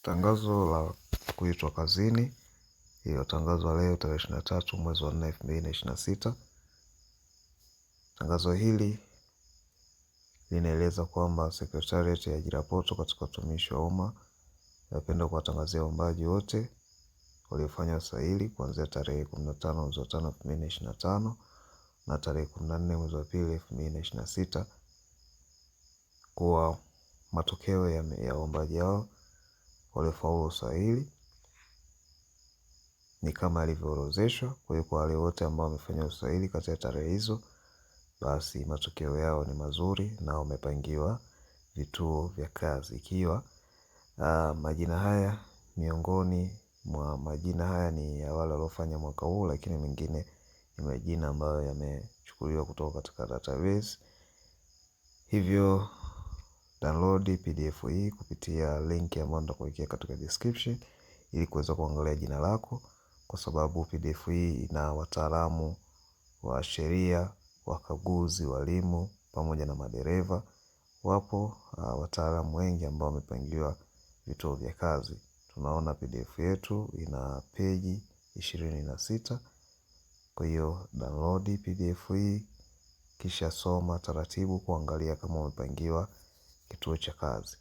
Tangazo la kuitwa kazini iliyotangazwa leo tarehe 23 mwezi wa 4 2026. Tangazo hili linaeleza kwamba Secretariat ya Ajira Portal katika utumishi wa umma inapenda kuwatangazia waombaji wote waliofanya usaili kuanzia tarehe 15 mwezi wa 5 2025 na tarehe 14 mwezi wa 2 2026 kuwa matokeo ya waombaji hao waliofaulu usaili ni kama yalivyoorodheshwa. Kwa hiyo kwa wale wote ambao wamefanya usaili kati ya tarehe hizo, basi matokeo yao ni mazuri na wamepangiwa vituo vya kazi. Ikiwa majina haya, miongoni mwa majina haya ni ya wale waliofanya mwaka huu, lakini mengine ni majina ambayo yamechukuliwa kutoka katika database. Hivyo download PDF hii kupitia link ambayo nitakuwekea katika description ili kuweza kuangalia jina lako, kwa sababu PDF hii ina wataalamu wa sheria, wakaguzi, walimu pamoja na madereva. Wapo wataalamu wengi ambao wamepangiwa vituo vya kazi. Tunaona PDF yetu ina peji 26. Kwa hiyo download PDF hii kisha soma taratibu kuangalia kama umepangiwa kituo cha kazi.